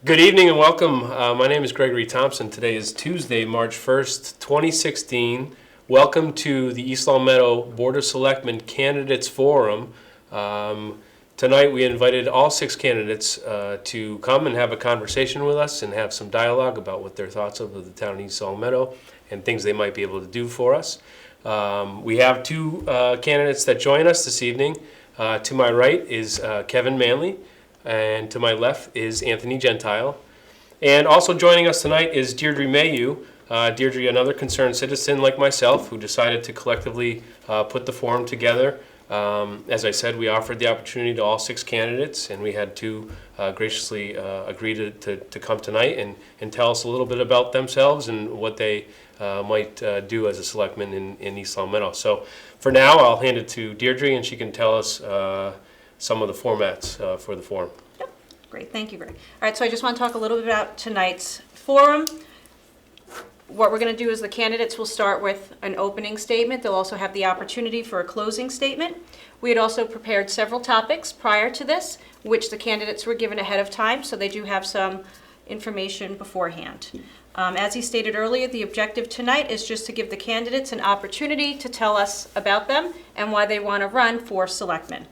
Good evening and welcome. My name is Gregory Thompson. Today is Tuesday, March 1st, 2016. Welcome to the East Long Meadow Board of Selectmen Candidates Forum. Tonight we invited all 6 candidates to come and have a conversation with us and have some dialogue about what their thoughts of the town of East Long Meadow and things they might be able to do for us. We have 2 candidates that join us this evening. To my right is Kevin Manley, and to my left is Anthony Gentile. And also joining us tonight is Deirdre Mailloux. Deirdre, another concerned citizen like myself, who decided to collectively put the forum together. As I said, we offered the opportunity to all 6 candidates, and we had 2 graciously agree to come tonight and tell us a little bit about themselves and what they might do as a selectman in East Long Meadow. So for now, I'll hand it to Deirdre, and she can tell us some of the formats for the forum. Yep. Great, thank you, Greg. All right, so I just want to talk a little bit about tonight's forum. What we're going to do is the candidates will start with an opening statement. They'll also have the opportunity for a closing statement. We had also prepared several topics prior to this, which the candidates were given ahead of time, so they do have some information beforehand. As he stated earlier, the objective tonight is just to give the candidates an opportunity to tell us about them and why they want to run for selectmen.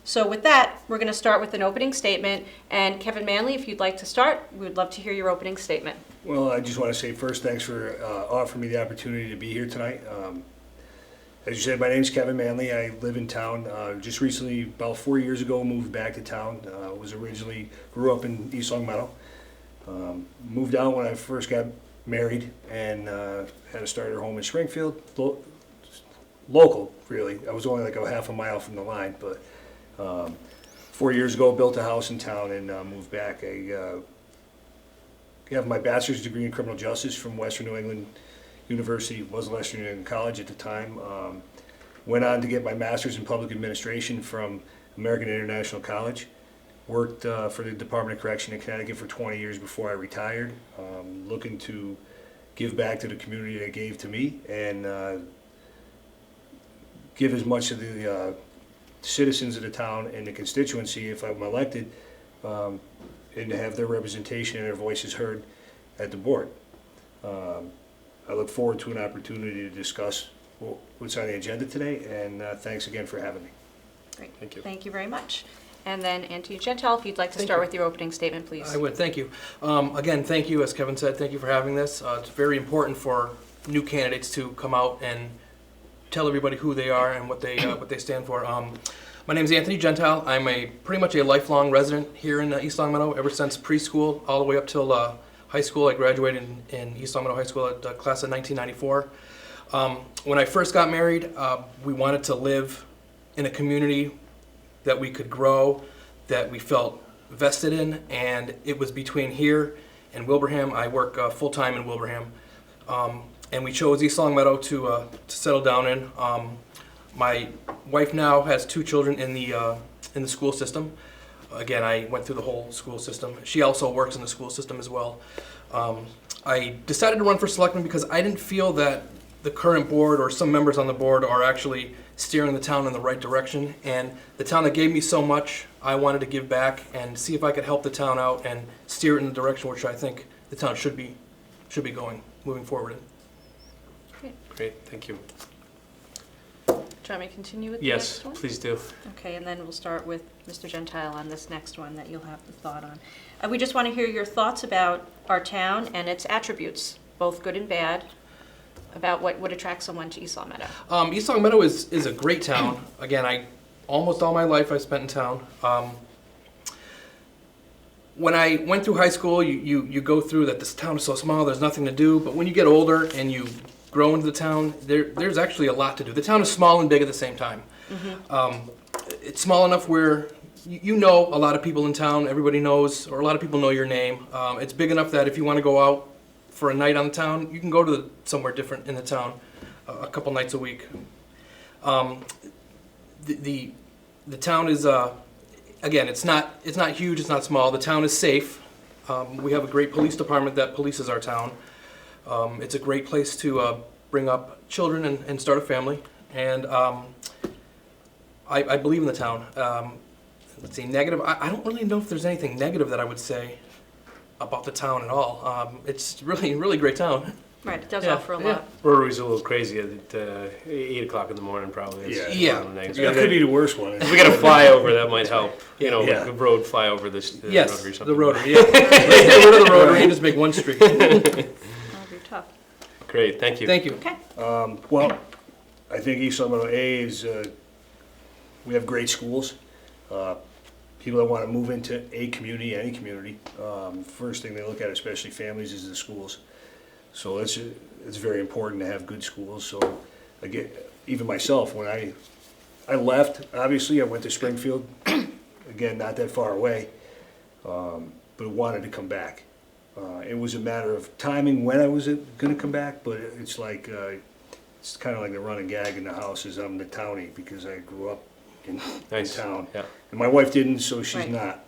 So with that, we're going to start with an opening statement. And Kevin Manley, if you'd like to start, we would love to hear your opening statement. Well, I just want to say first, thanks for offering me the opportunity to be here tonight. As you said, my name is Kevin Manley. I live in town. Just recently, about 4 years ago, moved back to town. Grew up in East Long Meadow. Moved out when I first got married and had a starter home in Springfield. Local, really. I was only like a half a mile from the line, but 4 years ago, built a house in town and moved back. I have my bachelor's degree in criminal justice from Western New England University. Was Western New England College at the time. Went on to get my master's in public administration from American International College. Worked for the Department of Correction in Connecticut for 20 years before I retired. Looking to give back to the community that gave to me and give as much of the citizens of the town and the constituency, if I'm elected, and to have their representation and their voices heard at the board. I look forward to an opportunity to discuss what's on the agenda today, and thanks again for having me. Great. Thank you. Thank you very much. And then Anthony Gentile, if you'd like to start with your opening statement, please. I would, thank you. Again, thank you, as Kevin said, thank you for having this. It's very important for new candidates to come out and tell everybody who they are and what they stand for. My name is Anthony Gentile. I'm pretty much a lifelong resident here in East Long Meadow, ever since preschool all the way up till high school. I graduated in East Long Meadow High School at the class of 1994. When I first got married, we wanted to live in a community that we could grow, that we felt vested in, and it was between here and Wilbraham. I work full-time in Wilbraham, and we chose East Long Meadow to settle down in. My wife now has 2 children in the school system. Again, I went through the whole school system. She also works in the school system as well. I decided to run for selectman because I didn't feel that the current board or some members on the board are actually steering the town in the right direction. And the town that gave me so much, I wanted to give back and see if I could help the town out and steer it in the direction which I think the town should be going, moving forward. Great, thank you. Do you want me to continue with the next one? Yes, please do. Okay, and then we'll start with Mr. Gentile on this next one that you'll have the thought on. We just want to hear your thoughts about our town and its attributes, both good and bad, about what would attract someone to East Long Meadow. East Long Meadow is a great town. Again, almost all my life I spent in town. When I went through high school, you go through that this town is so small, there's nothing to do. But when you get older and you grow into the town, there's actually a lot to do. The town is small and big at the same time. Mm-hmm. It's small enough where you know a lot of people in town, everybody knows, or a lot of people know your name. It's big enough that if you want to go out for a night on the town, you can go to somewhere different in the town a couple nights a week. The town is, again, it's not huge, it's not small. The town is safe. We have a great police department that polices our town. It's a great place to bring up children and start a family. And I believe in the town. Let's see, negative. I don't really know if there's anything negative that I would say. about the town at all. It's really great town. Right, it does Yeah, offer a yeah. lot. Rotary's a little crazy at 8 o'clock in the morning, probably. It's Yeah. one of the things. That could be the worst one. If we got a flyover, that might help. You know, Yeah. like a road flyover, the Yes, Rotary or the something. Rotary. Yeah. Let's get rid of the Rotary and just make one street. That'll be tough. Great, thank you. Thank you. Okay, Well, I think East Long Meadow A is, we have great schools. People that want to move into a community, any community, first thing they look at, especially families, is the schools. So it's very important to have good schools. So I get, even myself, when I left, obviously I went to Springfield, again, not that far away, but wanted to come back. It was a matter of timing when I was going to come back, but it's like, it's kind of like the running gag in the house is I'm the townie because I grew up in Nice. town. Yeah. And my wife didn't, so she's Right. not,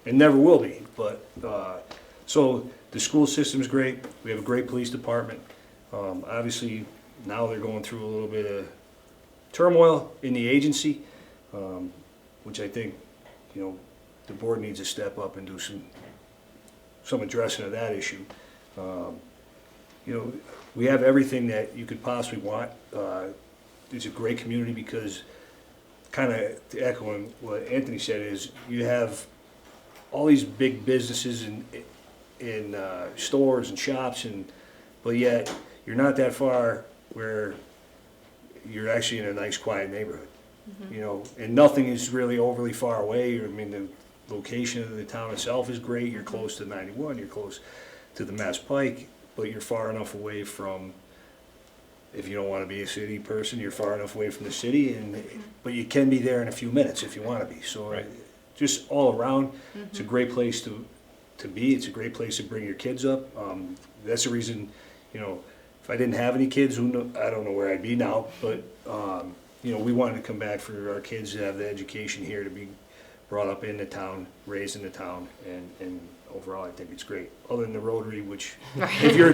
and never will be. But so the school system's great. We have a great police department. Obviously, now they're going through a little bit of turmoil in the agency, which I think, you know, the board needs to step up and do some addressing of that issue. You know, we have everything that you could possibly want. It's a great community because, kind of echoing what Anthony said, is you have all these big businesses in stores and shops, but yet you're not that far where you're actually in a nice, quiet neighborhood. You know, and nothing is really overly far away. I mean, the location of the town itself is great. You're close to 91. You're close to the Mass Pike, but you're far enough away from. If you don't want to be a city person, you're far enough away from the city, but you can be there in a few minutes if you want to be. So, Right. just all around, it's a great place to be. It's a great place to bring your kids up. That's the reason, you know, if I didn't have any kids, I don't know where I'd be now. But you know, we wanted to come back for our kids to have the education here, to be brought up in the town, raised in the town, and overall, I think it's great. Other than the Rotary, which if you're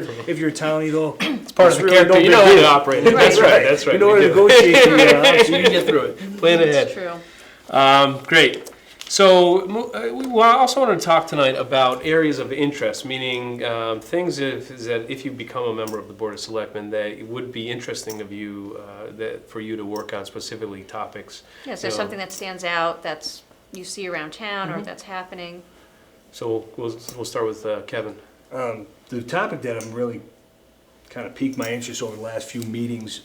a townie though, It's part of the really character. no You big know how to deal. operate it. That's right, that's right. You know We how to do. negotiate the So you can get through it. Plan that's ahead. true. Great. So we also want to talk tonight about areas of interest, meaning things that if you become a member of the Board of Selectmen, that it would be interesting of you, that for you to work on specifically topics. Yes, You there's know, something that stands out that's you see around town or that's happening. So we'll start with Kevin. The topic that I'm really kind of piqued my interest over the last few meetings,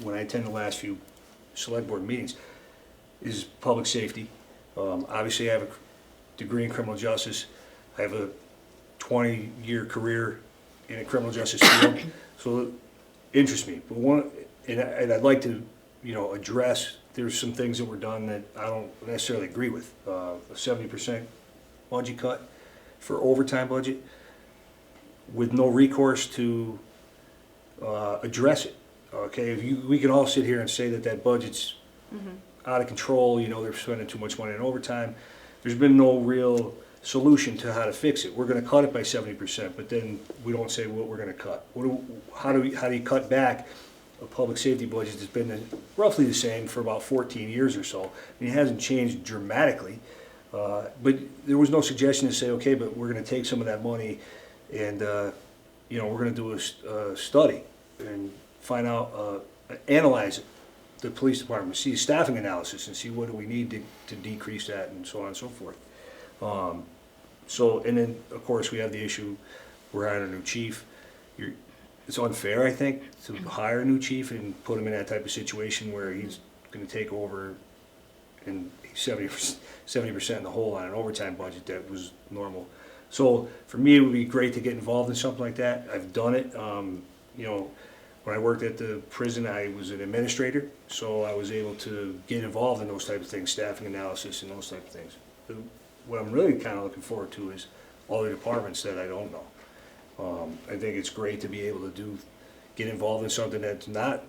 when I attend the last few select board meetings, is public safety. Obviously, I have a degree in criminal justice. I have a 20-year career in a criminal justice field, so it interests me. But and I'd like to, you know, address. There's some things that were done that I don't necessarily agree with. A 70% budget cut for overtime budget, with no recourse to address it. Okay, we can all sit here and say that budget's out of control, you know, they're spending too much money on overtime. There's been no real solution to how to fix it. We're gonna cut it by 70%, but then we don't say what we're gonna cut. How do you cut back a public safety budget that's been roughly the same for about 14 years or so? I mean, it hasn't changed dramatically, but there was no suggestion to say, okay, but we're gonna take some of that money and, you know, we're gonna do a study and find out, analyze it, the police department, see a staffing analysis and see what do we need to decrease that and so on and so forth. So, and then, of course, we have the issue, we're hiring a new chief. It's unfair, I think, to hire a new chief and put him in that type of situation where he's gonna take over and he's 70% in the hole on an overtime budget that was normal. So, for me, it would be great to get involved in something like that. I've done it, you know, when I worked at the prison, I was an administrator, so I was able to get involved in those type of things, staffing analysis and those type of things. What I'm really kind of looking forward to is all the departments that I don't know. I think it's great to be able to get involved in something that's not,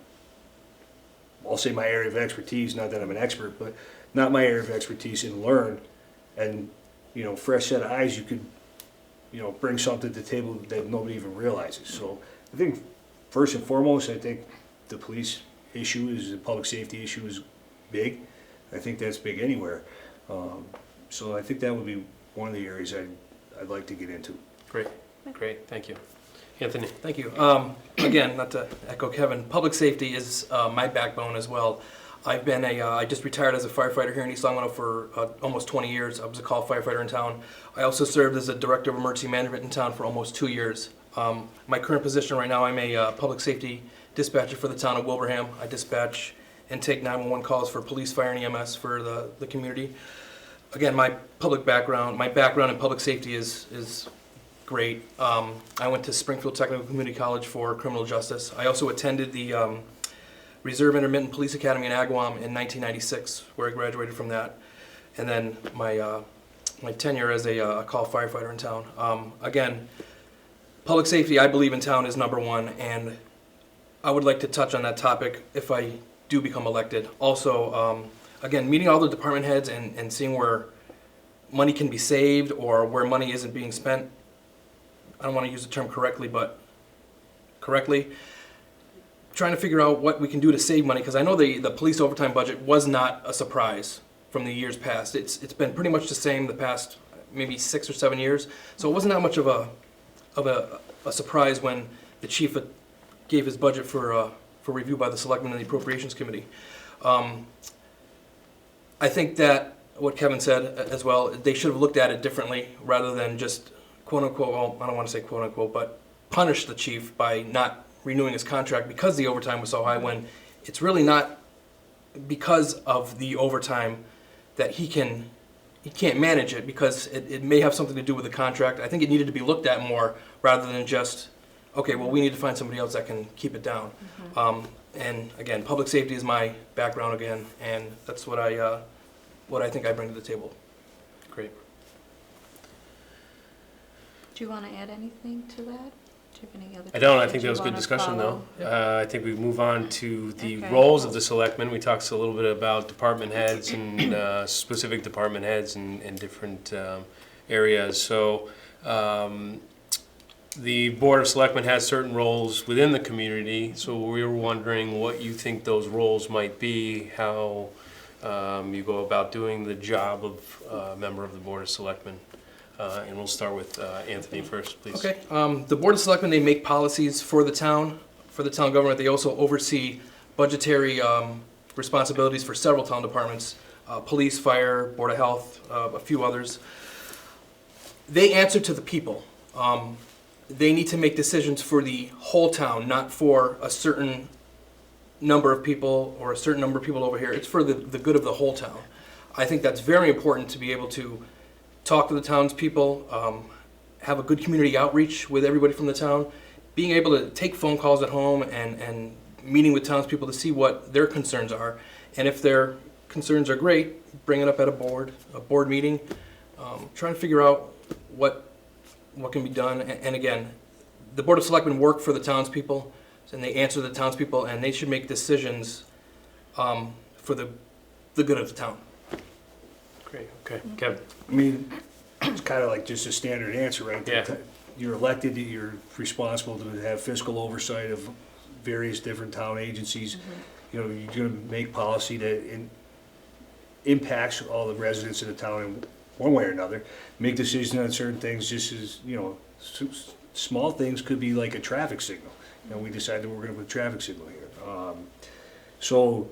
I'll say my area of expertise, not that I'm an expert, but not my area of expertise, and learn, and, you know, fresh set of eyes, you could, you know, bring something to the table that nobody even realizes. So I think, first and foremost, I think the police issue the public safety issue is big. I think that's big anywhere. So I think that would be one of the areas I'd like to get into. Great, great, thank you. Anthony? Thank you. Again, not to echo Kevin, public safety is my backbone as well. I just retired as a firefighter here in East Long Meadow for almost 20 years. I was a call firefighter in town. I also served as a director of emergency management in town for almost 2 years. My current position right now, I'm a public safety dispatcher for the town of Wilbraham. I dispatch and take 911 calls for police, fire, and EMS for the community. Again, my background in public safety is great. I went to Springfield Technical Community College for criminal justice. I also attended the Reserve Intermittent Police Academy in Agawam in 1996, where I graduated from that. And then my tenure as a call firefighter in town. Again, public safety, I believe in town, is number one, and I would like to touch on that topic if I do become elected. Also, again, meeting all the department heads and seeing where money can be saved or where money isn't being spent. I don't want to use the term correctly, but correctly. Trying to figure out what we can do to save money, because I know the police overtime budget was not a surprise from the years past. It's been pretty much the same the past maybe 6 or 7 years. So it wasn't that much of a surprise when the chief gave his budget for review by the selectmen and the appropriations committee. I think that what Kevin said as well, they should have looked at it differently rather than just quote unquote, well, I don't want to say quote unquote, but punish the chief by not renewing his contract because the overtime was so high, when it's really not because of the overtime that he can't manage it, because it may have something to do with the contract. I think it needed to be looked at more rather than just, okay, well, we need to find somebody else that can keep it down. And again, public safety is my background again, and that's what I think I bring to the table. Great. Do you want to add anything to that? Do you have any other? I don't. I questions think that was you good wanna discussion, though. follow? I think we move on to the Okay. roles of the selectmen. We talked a little bit about department heads and specific department heads and different areas. So the Board of Selectmen has certain roles within the community. So we were wondering what you think those roles might be, how you go about doing the job of a member of the Board of Selectmen. And we'll start with Anthony first, please. Okay. The Board of Selectmen, they make policies for the town government. They also oversee budgetary responsibilities for several town departments, police, fire, Board of Health, a few others. They answer to the people. They need to make decisions for the whole town, not for a certain number of people or a certain number of people over here. It's for the good of the whole town. I think that's very important to be able to talk to the townspeople, have a good community outreach with everybody from the town, being able to take phone calls at home and meeting with townspeople to see what their concerns are. And if their concerns are great, bring it up at a board meeting, trying to figure out what can be done. And again, the Board of Selectmen work for the townspeople, and they answer the townspeople, and they should make decisions for the good of the town. Great. Okay. Kevin. I mean, it's kind of like just a standard answer, right? Yeah. You're elected, you're responsible to have fiscal oversight of various different town agencies. You know, you're going to make policy that impacts all the residents of the town in one way or another. Make decisions on certain things, just as, you know, small things could be like a traffic signal. You know, we decided we're going to put a traffic signal here. So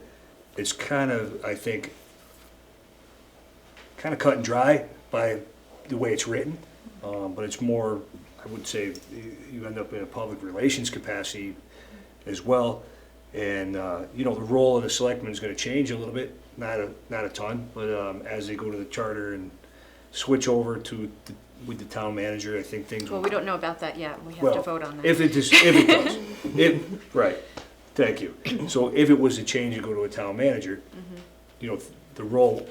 it's kind of, I think, kind of cut and dry by the way it's written, but it's more, I would say, you end up in a public relations capacity as well. And you know, the role of the selectman is going to change a little bit, not a ton, but as they go to the charter and switch over to with the town manager, I think things Well, will. we don't know about that yet. We have Well, to vote on that. If it does, right, thank you. So if it was a change to go to a town manager, you know, the role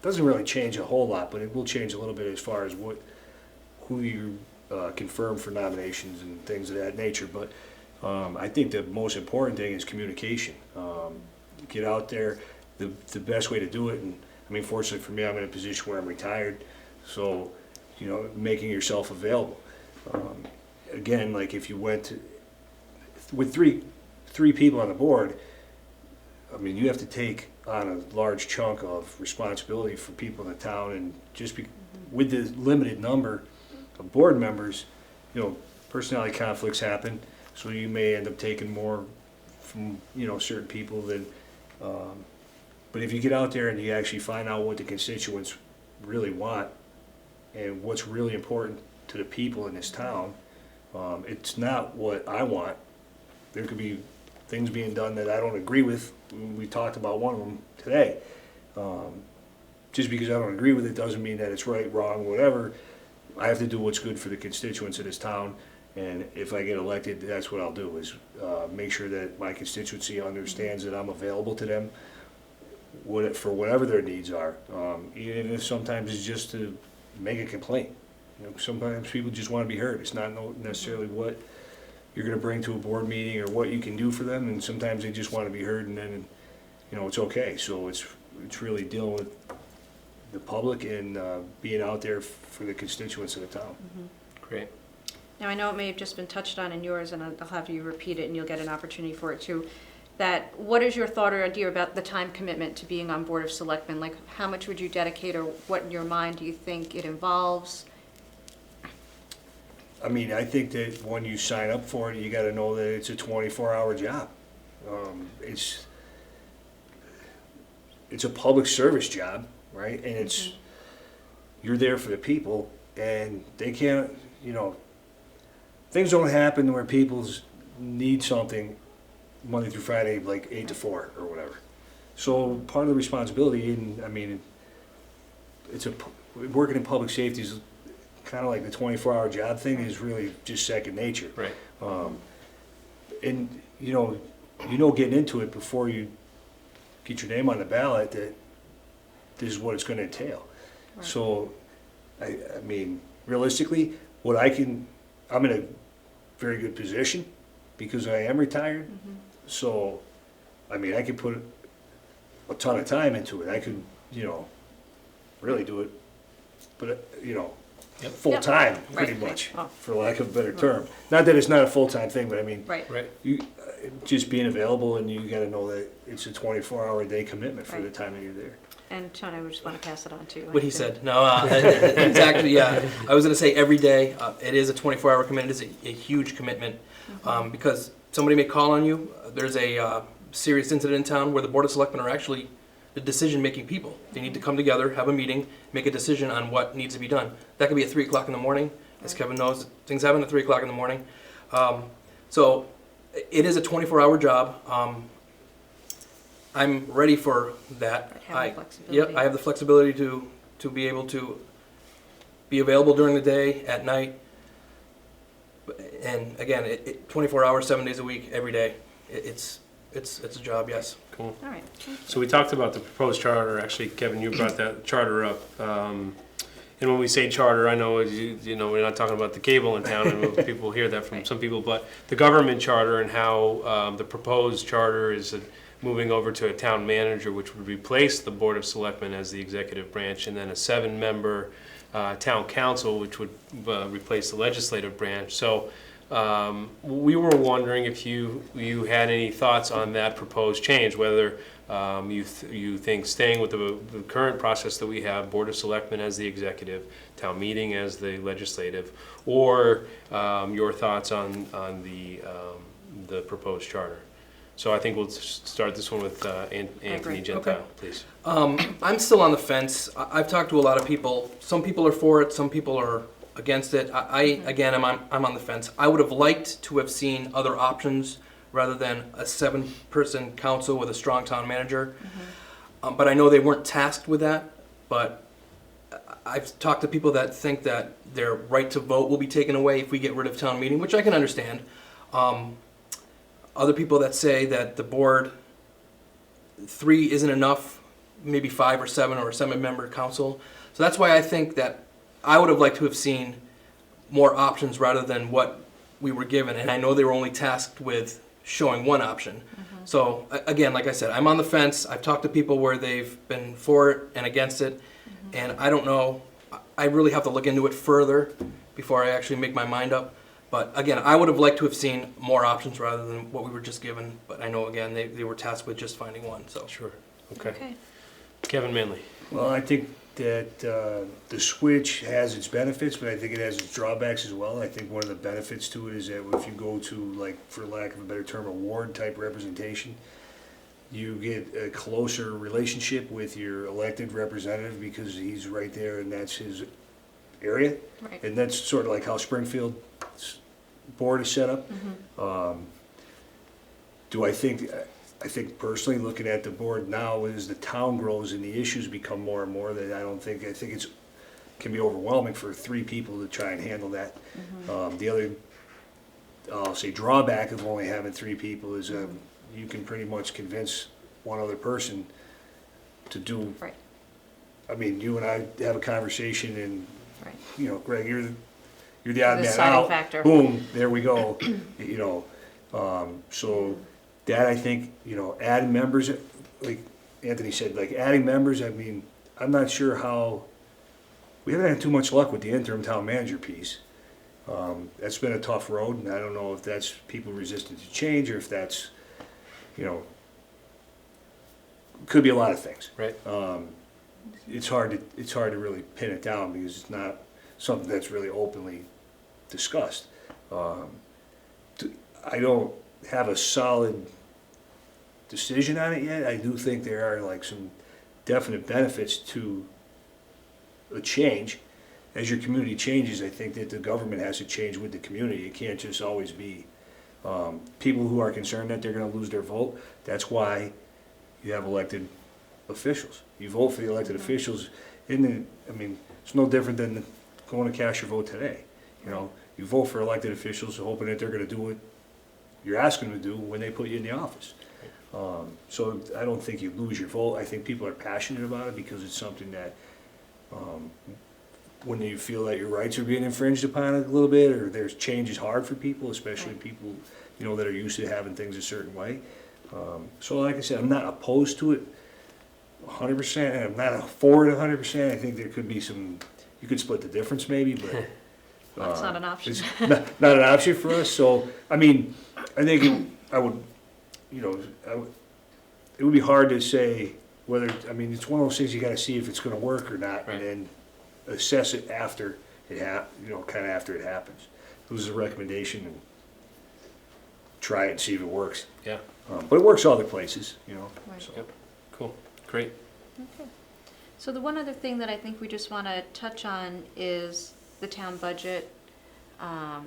doesn't really change a whole lot, but it will change a little bit as far as who you confirm for nominations and things of that nature. But I think the most important thing is communication. Get out there, the best way to do it. And I mean, fortunately for me, I'm in a position where I'm retired, so you know, making yourself available. Again, like if you went with three people on the board, I mean, you have to take on a large chunk of responsibility for people in the town, and just with the limited number, of board members, you know, personality conflicts happen, so you may end up taking more from, you know, certain people than, but if you get out there and you actually find out what the constituents really want and what's really important to the people in this town, it's not what I want. There could be things being done that I don't agree with. We talked about one of them today. Just because I don't agree with it doesn't mean that it's right, wrong, whatever. I have to do what's good for the constituents of this town, and if I get elected, that's what I'll do, is make sure that my constituency understands that I'm available to them for whatever their needs are, even if sometimes it's just to make a complaint. You know, sometimes people just want to be heard. It's not necessarily what you're going to bring to a board meeting or what you can do for them, and sometimes they just want to be heard, and then, you know, it's okay. So it's really dealing with the public and being out there for the constituents of the town. Great. Now, I know it may have just been touched on in yours, and I'll have you repeat it, and you'll get an opportunity for it too. That, what is your thought or idea about the time commitment to being on Board of Selectmen? Like, how much would you dedicate, or what in your mind do you think it involves? I mean, I think that when you sign up for it, you got to know that it's a 24-hour job. It's a public service job, right? And it's, you're there for the people, and they can't, you know, things don't happen where people need something Monday through Friday, like 8 to 4 or whatever. So part of the responsibility, and I mean, working in public safety is kind of like the 24-hour job thing is really just second nature. Right. And you know, getting into it before you get your name on the ballot that this is what it's going to entail. Right. So, I mean, realistically, I'm in a very good position because I am retired. So, I mean, I could put a ton of time into it. I could, you know, really do it, but, you know, Yep. full time, pretty Right. much, Oh. for lack of a better term. Not that it's not a full-time thing, but I mean, Right. Right. you just being available, and you got to know that it's a 24-hour day commitment for the Right. time that you're there. And Tony, I would just want to pass it on to you. What he said. No, exactly. Yeah, I was going to say every day. It is a 24-hour commitment. It is a huge commitment because somebody may call on you. There's a serious incident in town where the Board of Selectmen are actually the decision-making people. They need to come together, have a meeting, make a decision on what needs to be done. That could be at 3 o'clock in the morning. As Kevin knows, things happen at 3 o'clock in the morning. So it is a 24-hour job. I'm ready for that. Have the flexibility. Yep, I have the flexibility to be able to be available during the day, at night. And again, 24 hours, 7 days a week, every day. It's a job, yes. Cool. All right. So we talked about the proposed charter. Actually, Kevin, you brought that charter up. And when we say charter, I know you know we're not talking about the cable in town, and people hear that from some people, but the government charter and how the proposed charter is moving over to a town manager, which would replace the Board of Selectmen as the executive branch, and then a 7-member town council, which would replace the legislative branch. So we were wondering if you had any thoughts on that proposed change, whether you think staying with the current process that we have, Board of Selectmen as the executive, town meeting as the legislative, or your thoughts on the proposed charter. So I think we'll start this one with Anthony Gentile, Okay. please. I'm still on the fence. I've talked to a lot of people. Some people are for it, some people are against it. I'm on the fence. I would have liked to have seen other options rather than a 7-person council with a strong town manager. But I know they weren't tasked with that. But I've talked to people that think that their right to vote will be taken away if we get rid of town meeting, which I can understand. Other people that say that the board 3 isn't enough, maybe 5 or 7 or a 7-member council. So that's why I think that I would have liked to have seen more options rather than what we were given. And I know they were only tasked with showing one option. So again, like I said, I'm on the fence. I've talked to people where they've been for it and against it. And I don't know, I really have to look into it further before I actually make my mind up. But again, I would have liked to have seen more options rather than what we were just given. But I know, again, they were tasked with just finding one. So Sure. Okay. Okay. Kevin Manley. Well, I think that the switch has its benefits, but I think it has its drawbacks as well. I think one of the benefits to it is that if you go to, like, for lack of a better term, a ward type representation, you get a closer relationship with your elected representative because he's right there and that's his area. Right. And that's sort of like how Springfield's board is set up. I think personally, looking at the board now, as the town grows and the issues become more and more, that I think it's, can be overwhelming for 3 people to try and handle that. The other, I'll say, drawback of only having 3 people is you can pretty much convince one other person to do. Right. I mean, you and I have a conversation and, Right. you know, Greg, you're the odd man deciding out. factor. Boom, there we go. You know, so that, I think, you know, adding members, like Anthony said, like adding members, I mean, I'm not sure how, we haven't had too much luck with the interim town manager piece. That's been a tough road, and I don't know if that's people resistant to change or if that's, you know, could be a lot of things. Right. It's hard to really pin it down because it's not something that's really openly discussed. I don't have a solid decision on it yet. I do think there are like some definite benefits to a change. As your community changes, I think that the government has to change with the community. It can't just always be people who are concerned that they're going to lose their vote. That's why you have elected officials. You vote for the elected officials. I mean, it's no different than going to cast your vote today. You know, you vote for elected officials hoping that they're going to do what you're asking them to do when they put you in the office. So I don't think you lose your vote. I think people are passionate about it because it's something that when you feel that your rights are being infringed upon a little bit, or there's change is hard for people, especially people, you know, that are used to having things a certain way. So like I said, I'm not opposed to it 100%, and I'm not for it 100%. I think there could be some, you could split the difference maybe, but Well, it's not an option. it's not an option for us. So, I mean, I think I would, you know, it would be hard to say whether, I mean, it's one of those things you gotta see if it's gonna work or not, Right. and then assess it after it you know, kinda after it happens. This is a recommendation and try it and see if it works. Yeah. But it works other places, you know, Right. so. Yep. Cool. Great. Okay. So the one other thing that I think we just want to touch on is the town budget.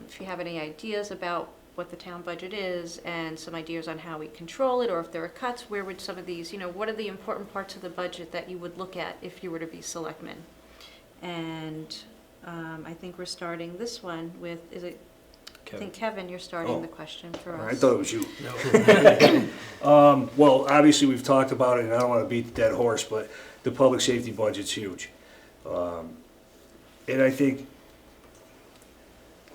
If you have any ideas about what the town budget is and some ideas on how we control it, or if there are cuts, where would some of these, you know, what are the important parts of the budget that you would look at if you were to be selectman? And I think we're starting this one with, is it, I think Kevin, you're starting Oh. the question for us. I thought it was you. No. Well, obviously, we've talked about it, and I don't want to beat the dead horse, but the public safety budget's huge. And I think,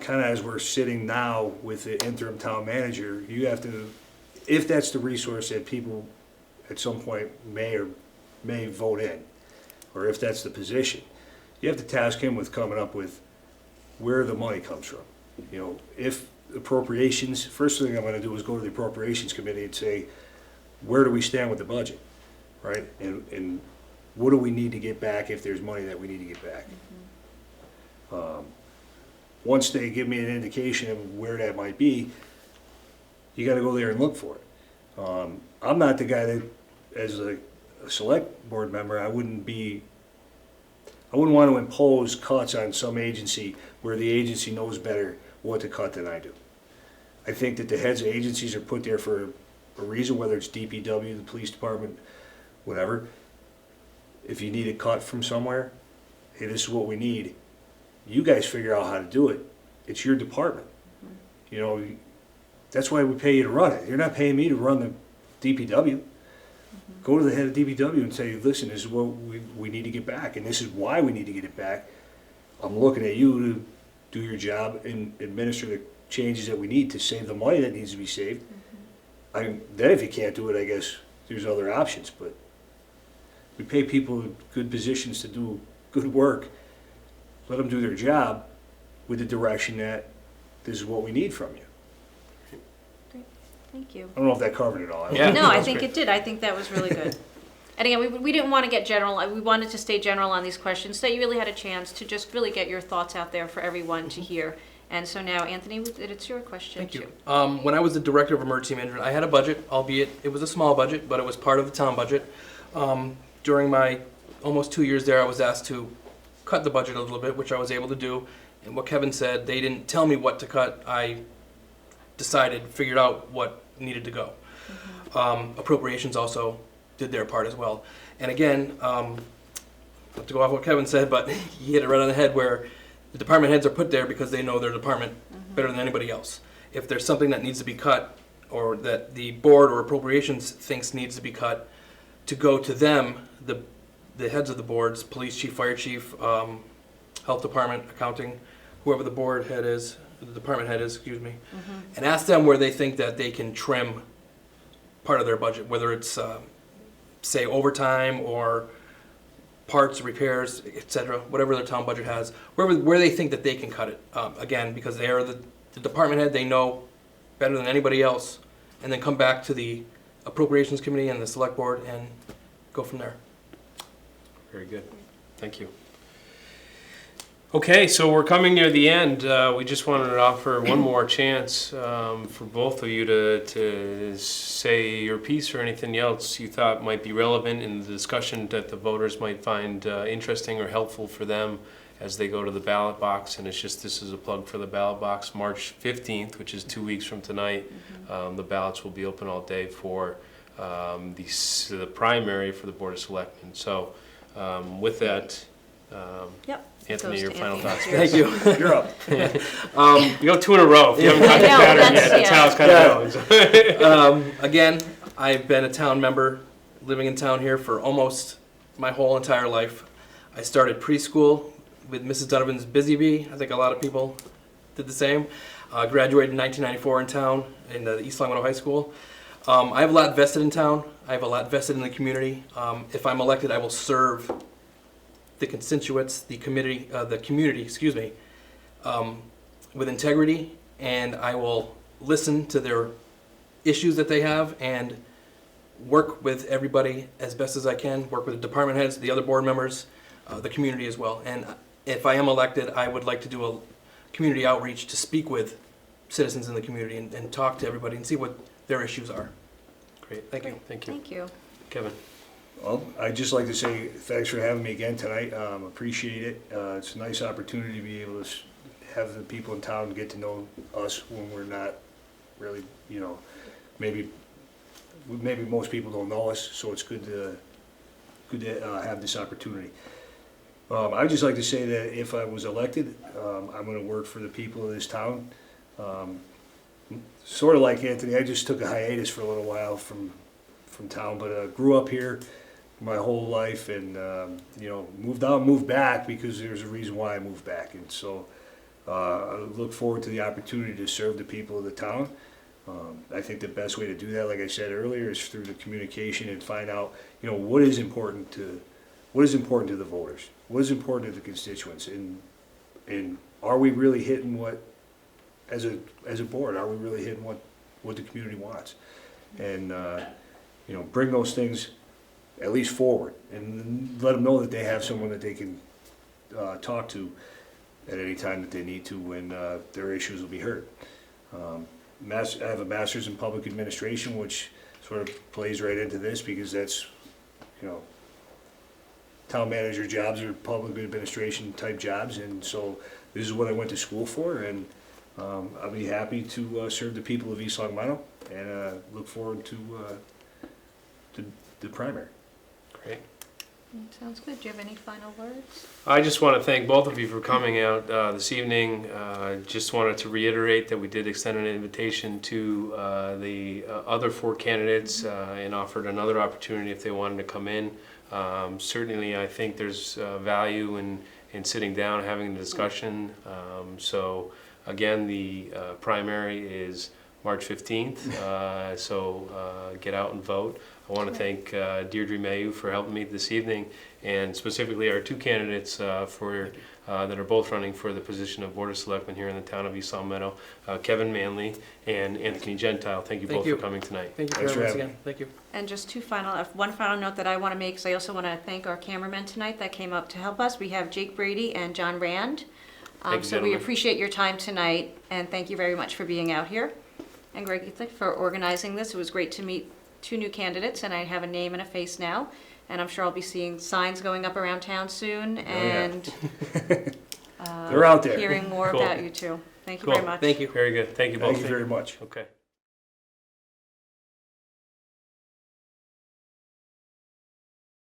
kind of as we're sitting now with the interim town manager, you have to, if that's the resource that people at some point may vote in, or if that's the position, you have to task him with coming up with where the money comes from. You know, if appropriations, first thing I'm gonna do is go to the appropriations committee and say, where do we stand with the budget, right? And what do we need to get back if there's money that we need to get back? Once they give me an indication of where that might be, you gotta go there and look for it. I'm not the guy that, as a select board member, I wouldn't want to impose cuts on some agency where the agency knows better what to cut than I do. I think that the heads of agencies are put there for a reason, whether it's DPW, the police department, whatever. If you need a cut from somewhere, hey, this is what we need. You guys figure out how to do it. It's your department. You know, that's why we pay you to run it. You're not paying me to run the DPW. Go to the head of DPW and say, listen, this is what we need to get back, and this is why we need to get it back. I'm looking at you to do your job and administer the changes that we need to save the money that needs to be saved. Then if you can't do it, I guess there's other options, but we pay people in good positions to do good work. Let them do their job with the direction that this is what we need from you. Great, thank you. I don't know if that covered it all. Yeah. No, I that's think great. it did. I think that was really good. And again, we didn't want to get general, we wanted to stay general on these questions, so that you really had a chance to just really get your thoughts out there for everyone to hear. And so now, Anthony, it's your question. Thank you. too. When I was the director of emergency management, I had a budget, albeit it was a small budget, but it was part of the town budget. During my almost 2 years there, I was asked to cut the budget a little bit, which I was able to do. And what Kevin said, they didn't tell me what to cut. I figured out what needed to go. Appropriations also did their part as well. And again, not to go off what Kevin said, but he hit it right on the head where the department heads are put there because they know their department better than anybody else. If there's something that needs to be cut, or that the board or appropriations thinks needs to be cut, to go to them, the heads of the boards, police chief, fire chief, health department, accounting, whoever the board head is, the department head is, excuse me, and ask them where they think that they can trim part of their budget, whether it's, say, overtime or parts, repairs, etc., whatever their town budget has, where they think that they can cut it. Again, because they are the department head, they know better than anybody else, and then come back to the appropriations committee and the select board and go from there. Very good. Thank you. Okay, so we're coming near the end. We just wanted to offer one more chance for both of you to say your piece or anything else you thought might be relevant in the discussion that the voters might find interesting or helpful for them as they go to the ballot box. And it's just, this is a plug for the ballot box. March 15th, which is 2 weeks from tonight, the ballots will be open all day for the primary for the Board of Selectmen. So with that, Yep. Anthony, Goes your to final Anthony. thoughts. Thank you. You're up. You go 2 in a row. If you haven't got the I know, pattern yet, that's- that's how it's kind of going. Again, I've been a town member, living in town here for almost my whole entire life. I started preschool with Mrs. Donovan's Busy Bee. I think a lot of people did the same. Graduated in 1994 in town in the East Long Meadow High School. I have a lot vested in town. I have a lot vested in the community. If I'm elected, I will serve the constituents, the community, excuse me, with integrity, and I will listen to their issues that they have and work with everybody as best as I can, work with the department heads, the other board members, the community as well. And if I am elected, I would like to do a community outreach to speak with citizens in the community and talk to everybody and see what their issues are. Great, thank you. Thank you. Thank you. Kevin. Well, I'd just like to say thanks for having me again tonight. Appreciate it. It's a nice opportunity to be able to have the people in town get to know us when we're not really, maybe most people don't know us, so it's good to have this opportunity. I'd just like to say that if I was elected, I'm going to work for the people of this town. Sort of like Anthony, I just took a hiatus for a little while from town, but grew up here my whole life, and moved out, moved back because there's a reason why I moved back, and so I look forward to the opportunity to serve the people of the town. I think the best way to do that, like I said earlier, is through the communication and find out, what is important to the voters, what is important to the constituents, and are we really hitting what, as a board, are we really hitting what the community wants, and bring those things at least forward, and let them know that they have someone that they can talk to at any time that they need to when their issues will be heard. I have a master's in public administration, which sort of plays right into this because that's, town manager jobs are public administration type jobs, and so this is what I went to school for, and I'll be happy to serve the people of East Long Meadow, and look forward to the primary. Great. Sounds good. Do you have any final words? I just want to thank both of you for coming out this evening. Just wanted to reiterate that we did extend an invitation to the other 4 candidates and offered another opportunity if they wanted to come in. Certainly, I think there's value in sitting down and having a discussion. So again, the primary is March 15th. So get out and vote. I want to thank Deirdre Mailloux for helping me this evening, and specifically our two candidates that are both running for the position of Board of Selectmen here in the town of East Long Meadow, Kevin Manley and Anthony Gentile. Thank you both for coming tonight. Thank you Thanks for for having us having again. Thank you. And just one final note that I want to make, is I also want to thank our cameramen tonight that came up to help us. We have Jake Brady and John Rand. Thank you, So we gentlemen. appreciate your time tonight, and thank you very much for being out here. And Greg Ethick for organizing this. It was great to meet two new candidates, and I have a name and a face now. And I'm sure I'll be seeing signs going up around town soon, and They're out there. hearing more Cool. about you too. Thank you Cool. very much. Thank you. Very good. Thank you both. Thank you very much. Okay.